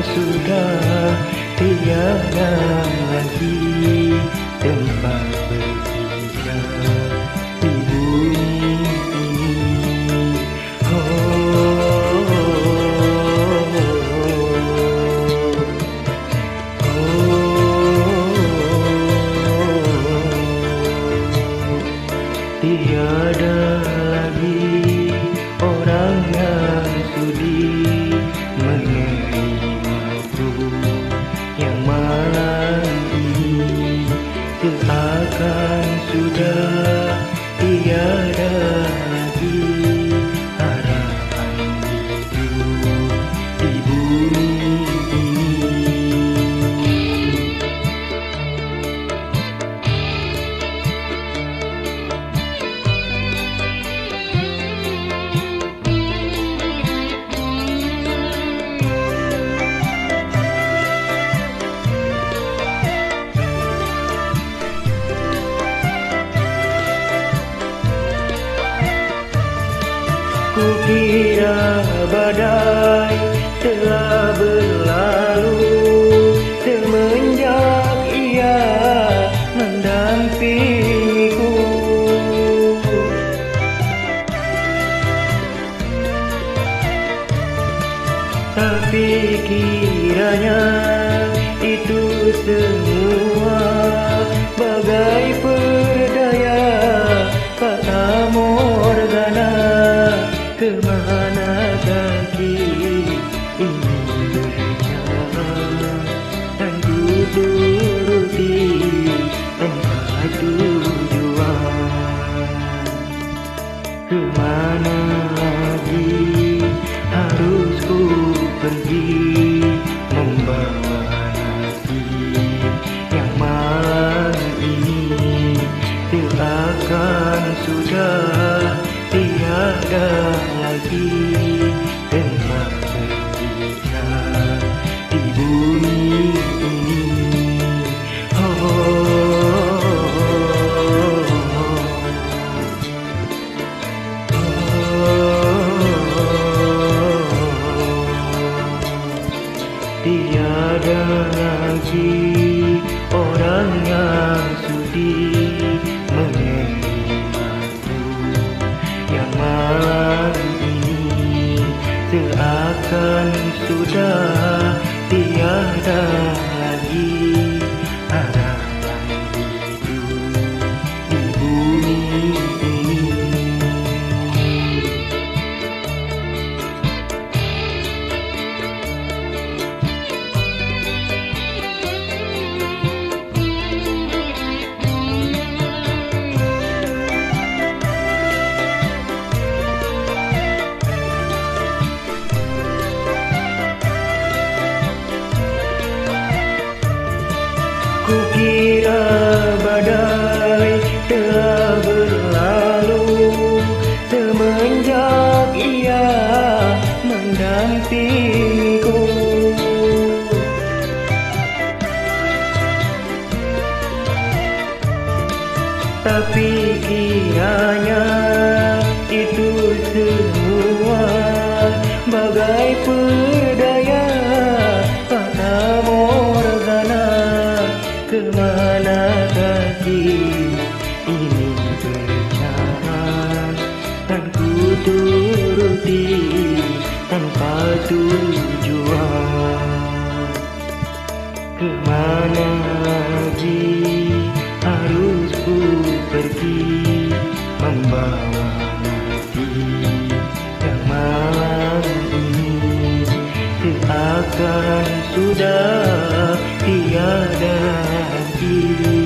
sudah tiada lagi tempat berpijak di bumi ini. Tiada lagi orang yang sudi menerimaku yang malam ini seakan sudah tiada lagi harapan hidup di bumi ini. Kukira badai telah berlalu semenjak ia mendampingiku. Tapi kiranya itu semua bagai perdaya fata morgana. Kemana kaki ini berjalan dan ku turuti tanpa tujuan. Kemana lagi harus ku pergi membawa nasib yang malam ini seakan sudah tiada lagi tempat berpijak di bumi ini. Tiada lagi orang yang sudi menerimaku yang malam ini seakan sudah tiada lagi harapan hidup di bumi ini. Kukira badai telah berlalu semenjak ia mendampingiku. Tapi kiranya itu semua bagai perdaya fata morgana. Kemana kaki ini berjalan dan ku turuti tanpa tujuan. Kemana lagi harus ku pergi membawa nasib yang malam ini seakan sudah tiada lagi